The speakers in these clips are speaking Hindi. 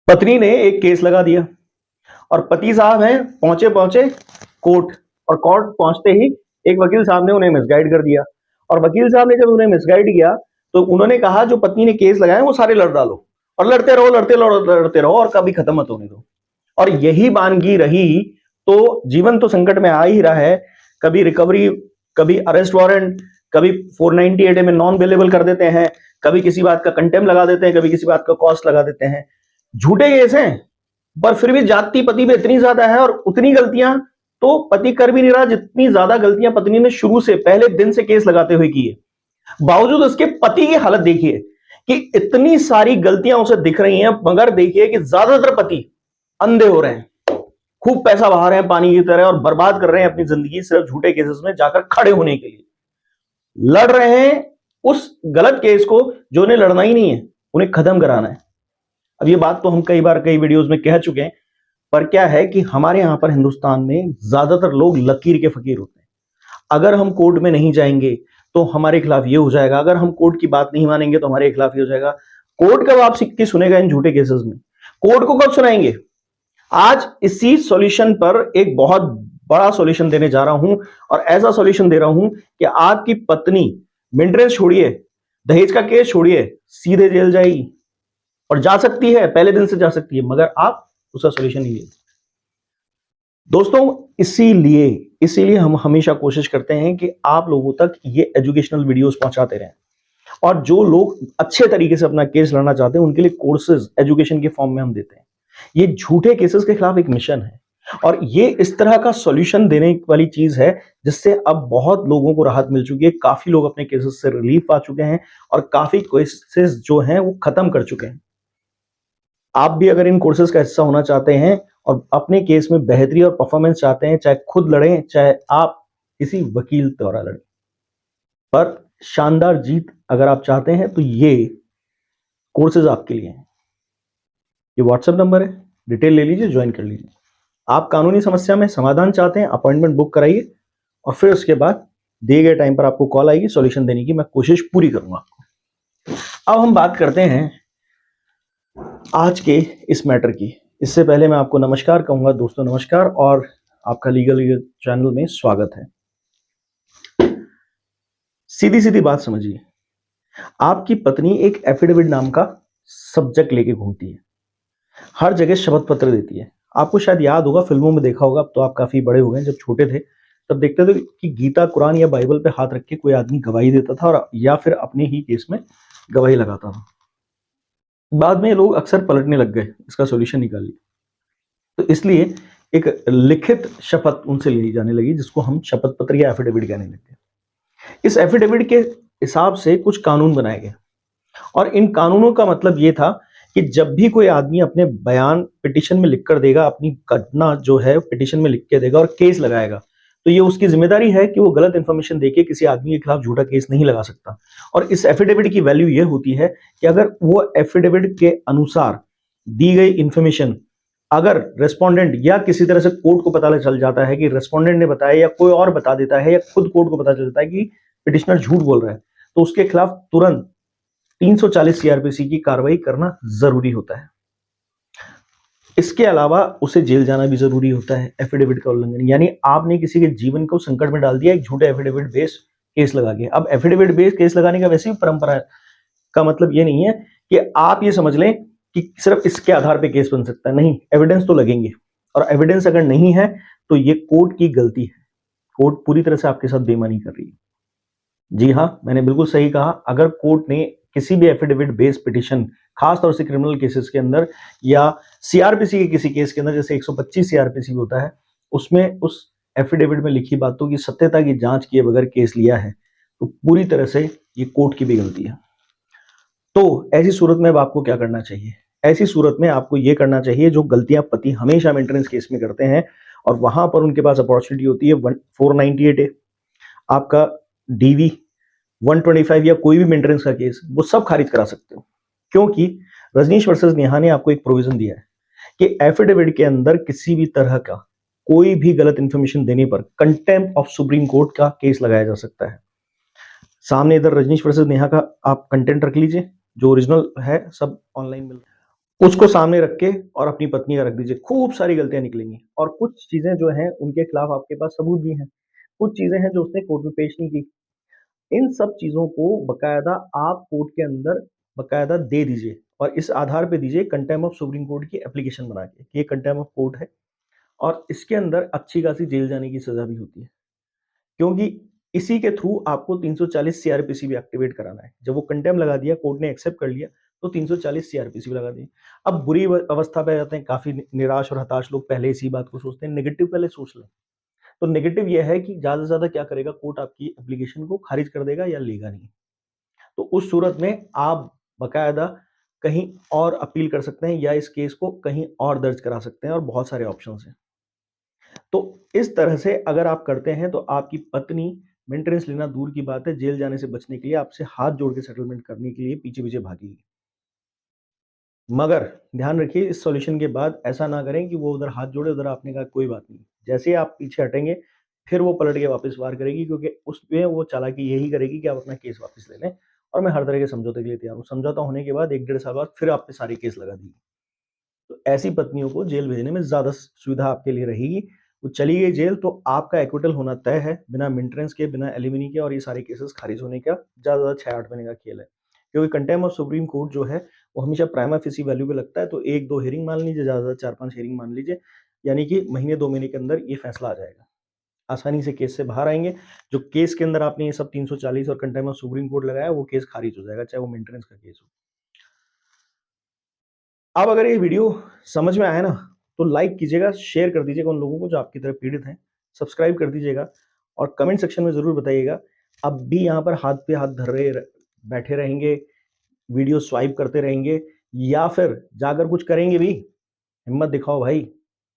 पत्नी ने एक केस लगा दिया और पति साहब हैं पहुंचे पहुंचे कोर्ट, और कोर्ट पहुंचते ही एक वकील साहब ने उन्हें मिसगाइड कर दिया। और वकील साहब ने जब उन्हें मिसगाइड किया तो उन्होंने कहा जो पत्नी ने केस लगाए वो सारे लड़ डालो और लड़ते रहो लड़ते रहो लड़ते रहो और कभी खत्म मत होने दो। और यही वानगी रही तो जीवन तो संकट में आ ही रहा है। कभी रिकवरी, कभी अरेस्ट वारंट, कभी 498 में नॉन अवेलेबल कर देते हैं, कभी किसी बात का कंटेम्प्ट लगा देते हैं, कभी किसी बात का कॉस्ट लगा देते हैं। झूठे केस हैं, पर फिर भी जाति पति में इतनी ज्यादा है और उतनी गलतियां तो पति कर भी नहीं रहा जितनी ज्यादा गलतियां पत्नी ने शुरू से पहले दिन से केस लगाते हुए की है। बावजूद उसके पति की हालत देखिए कि इतनी सारी गलतियां उसे दिख रही हैं, मगर देखिए कि ज्यादातर पति अंधे हो रहे हैं, खूब पैसा बहा रहे हैं पानी की तरह और बर्बाद कर रहे हैं अपनी जिंदगी सिर्फ झूठे केसेस में जाकर खड़े होने के लिए। लड़ रहे हैं उस गलत केस को जो उन्हें लड़ना ही नहीं है, उन्हें खत्म कराना है। अब ये बात तो हम कई बार कई वीडियोस में कह चुके हैं, पर क्या है कि हमारे यहां पर हिंदुस्तान में ज्यादातर लोग लकीर के फकीर होते हैं। अगर हम कोर्ट में नहीं जाएंगे तो हमारे खिलाफ ये हो जाएगा, अगर हम कोर्ट की बात नहीं मानेंगे तो हमारे खिलाफ ये हो जाएगा। कोर्ट कब आप सिक्की सुनेगा इन झूठे केसेस में? कोर्ट को कब सुनाएंगे? आज इसी सॉल्यूशन पर एक बहुत बड़ा सॉल्यूशन देने जा रहा हूं, और ऐसा सॉल्यूशन दे रहा हूं कि आपकी पत्नी मेंटेनेंस छोड़िए, दहेज का केस छोड़िए, सीधे जेल जाएगी और जा सकती है, पहले दिन से जा सकती है, मगर आप उसका सॉल्यूशन नहीं लेते। दोस्तों इसीलिए इसीलिए हम हमेशा कोशिश करते हैं कि आप लोगों तक ये एजुकेशनल वीडियोस पहुंचाते रहें, और जो लोग अच्छे तरीके से अपना केस लड़ना चाहते हैं उनके लिए कोर्सेज एजुकेशन के फॉर्म में हम देते हैं। ये झूठे केसेस के खिलाफ एक मिशन है, और ये इस तरह का सॉल्यूशन देने वाली चीज है जिससे अब बहुत लोगों को राहत मिल चुकी है। काफी लोग अपने केसेस से रिलीफ पा चुके हैं और काफी केसेस जो हैं वो खत्म कर चुके हैं। आप भी अगर इन कोर्सेज का हिस्सा होना चाहते हैं और अपने केस में बेहतरी और परफॉर्मेंस चाहते हैं, चाहे खुद लड़ें चाहे आप किसी वकील द्वारा लड़ें, पर शानदार जीत अगर आप चाहते हैं तो ये कोर्सेज आपके लिए हैं। ये व्हाट्सएप नंबर है, डिटेल ले लीजिए, ज्वाइन कर लीजिए। आप कानूनी समस्या में समाधान चाहते हैं, अपॉइंटमेंट बुक कराइए और फिर उसके बाद दिए गए टाइम पर आपको कॉल आएगी, सॉल्यूशन देने की मैं कोशिश पूरी करूंगा आपको। अब हम बात करते हैं आज के इस मैटर की। इससे पहले मैं आपको नमस्कार कहूंगा। दोस्तों नमस्कार, और आपका लीगल चैनल में स्वागत है। सीधी सीधी बात समझिए, आपकी पत्नी एक एफिडेविट नाम का सब्जेक्ट लेके घूमती है, हर जगह शपथ पत्र देती है। आपको शायद याद होगा, फिल्मों में देखा होगा, अब तो आप काफी बड़े हो गए, जब छोटे थे तब देखते थे कि गीता, कुरान या बाइबल पे हाथ रख के कोई आदमी गवाही देता था और या फिर अपने ही केस में गवाही लगाता था। बाद में लोग अक्सर पलटने लग गए, इसका सॉल्यूशन निकाल लिया, तो इसलिए एक लिखित शपथ उनसे ली जाने लगी जिसको हम शपथ पत्र या एफिडेविट कहने लगे। इस एफिडेविट के हिसाब से कुछ कानून बनाए गए, और इन कानूनों का मतलब यह था कि जब भी कोई आदमी अपने बयान पिटीशन में लिखकर देगा, अपनी घटना जो है पिटीशन में लिख के देगा और केस लगाएगा, तो ये उसकी जिम्मेदारी है कि वो गलत इंफॉर्मेशन देके किसी आदमी के खिलाफ झूठा केस नहीं लगा सकता। और इस एफिडेविट की वैल्यू ये होती है कि अगर वो एफिडेविट के अनुसार दी गई इंफॉर्मेशन अगर रेस्पोंडेंट या किसी तरह से कोर्ट को पता चल जाता है कि रेस्पोंडेंट ने बताया या कोई और बता देता है या खुद कोर्ट को पता चल जाता है कि पिटिशनर झूठ बोल रहा है, तो उसके खिलाफ तुरंत 340 सीआरपीसी की कार्रवाई करना जरूरी होता है। इसके अलावा उसे जेल जाना भी जरूरी होता है एफिडेविट का उल्लंघन, यानी आपने किसी के जीवन को संकट में डाल दिया एक झूठे एफिडेविट बेस केस लगा के। अब एफिडेविट बेस केस लगाने का वैसे भी परंपरा का मतलब ये नहीं है कि आप ये समझ लें कि सिर्फ इसके आधार पे केस बन सकता है, नहीं, एविडेंस तो लगेंगे, और एविडेंस अगर नहीं है तो ये कोर्ट की गलती है। कोर्ट पूरी तरह से आपके साथ बेईमानी कर रही है। जी हाँ, मैंने बिल्कुल सही कहा। अगर कोर्ट ने किसी भी एफिडेविट बेस्ड पिटीशन, खासतौर से क्रिमिनल केसेस के अंदर या सीआरपीसी के किसी केस के अंदर, जैसे 125 सीआरपीसी होता है, उसमें उस एफिडेविट में लिखी बातों की सत्यता की जांच किए बगैर केस लिया है, तो पूरी तरह से ये कोर्ट की भी गलती है। तो ऐसी सूरत में अब आपको क्या करना चाहिए? ऐसी सूरत में आपको ये करना चाहिए जो गलतियां पति हमेशा मेंटेनेंस केस में करते हैं, और वहां पर उनके पास अपॉर्चुनिटी होती है 498A, आपका डीवी 125 या कोई भी मेंटेनेंस का केस, वो सब खारिज करा सकते हो। क्योंकि रजनीश वर्सेस नेहा ने आपको एक प्रोविजन दिया है कि एफिडेविट के अंदर किसी भी तरह का कोई भी गलत इंफॉर्मेशन देने पर कंटेम्प्ट ऑफ सुप्रीम कोर्ट का केस लगाया जा सकता है। सामने इधर रजनीश वर्सेस नेहा का आप कंटेंट रख लीजिए, जो ओरिजिनल है सब ऑनलाइन मिल रहा है। उसको सामने रख के और अपनी पत्नी का रख दीजिए, खूब सारी गलतियां निकलेंगी। और कुछ चीजें जो हैं उनके खिलाफ आपके पास सबूत भी हैं, कुछ चीजें हैं जो उसने कोर्ट में पेश नहीं की। इन सब चीजों को बकायदा आप कोर्ट के अंदर बकायदा दे दीजिए और इस आधार पे दीजिए कंटेम्प्ट ऑफ सुप्रीम कोर्ट की एप्लीकेशन बना के कि ये कंटेम्प्ट ऑफ कोर्ट है और इसके अंदर अच्छी खासी जेल जाने की सजा भी होती है, क्योंकि इसी के थ्रू आपको 340 सीआरपीसी भी एक्टिवेट कराना है। जब वो कंटेम्प्ट लगा दिया, कोर्ट ने एक्सेप्ट कर लिया, तो 340 सीआरपीसी भी लगा दी। अब बुरी अवस्था पे आ जाते हैं, काफी निराश और हताश लोग पहले इसी बात को सोचते हैं, नेगेटिव पहले सोच लें। तो नेगेटिव ये है कि ज्यादा से ज्यादा क्या करेगा, कोर्ट आपकी एप्लीकेशन को खारिज कर देगा या लेगा नहीं। तो उस सूरत में आप बकायदा कहीं और अपील कर सकते हैं या इस केस को कहीं और दर्ज करा सकते हैं और बहुत सारे ऑप्शंस हैं। तो इस तरह से अगर आप करते हैं तो आपकी पत्नी मेंटेनेंस लेना दूर की बात है, जेल जाने से बचने के लिए आपसे हाथ जोड़ के सेटलमेंट करने के लिए पीछे-पीछे भागेगी। मगर ध्यान रखिए, इस सॉल्यूशन के बाद ऐसा ना करें कि वो उधर हाथ जोड़े, उधर आपने कहा कोई बात नहीं। जैसे ही आप पीछे हटेंगे, फिर वो पलट के वापस वार करेगी, क्योंकि उसमें वो चालाकी यही करेगी कि आप अपना केस वापस ले लें और मैं हर तरह के समझौते के लिए तैयार हूँ। समझौता होने के बाद 1 डेढ़ साल बाद फिर आप पे सारे केस लगा देगी। तो ऐसी पत्नियों को जेल भेजने में ज़्यादा सुविधा आपके लिए रहेगी। वो चली गई जेल तो आपका एक्विटल होना तय है, बिना मेंटेनेंस के, बिना एलिमनी के, और ये सारे केसेस खारिज होने का ज़्यादा से ज़्यादा 6-8 महीने का खेल है। क्योंकि कंटेम्प्ट ऑफ सुप्रीम कोर्ट जो है, वो हमेशा प्राइमा फेसी वैल्यू पे लगता है, तो 1-2 हियरिंग मान लीजिए, ज़्यादा से ज़्यादा 4-5 हियरिंग मान लीजिए, यानी कि महीने 2 महीने के अंदर ये फैसला आ जाएगा। आसानी से केस से बाहर आएँगे। जो केस के अंदर आपने ये सब 340 और कंटेम्प्ट ऑफ सुप्रीम कोर्ट लगाया, वो केस खारिज हो जाएगा, चाहे वो मेंटेनेंस का केस हो। अब अगर ये वीडियो समझ में आया ना, तो लाइक कीजिएगा, शेयर कर दीजिएगा उन लोगों को जो आपकी तरह पीड़ित हैं, सब्सक्राइब कर दीजिएगा और कमेंट सेक्शन में ज़रूर बताइएगा, अब भी यहाँ पर हाथ पे हाथ धरे बैठे रहेंगे, वीडियो स्वाइप करते रहेंगे या फिर जाकर कुछ करेंगे भी? हिम्मत दिखाओ भाई,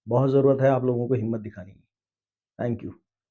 बहुत ज़रूरत है आप लोगों को हिम्मत दिखाने की। Thank you.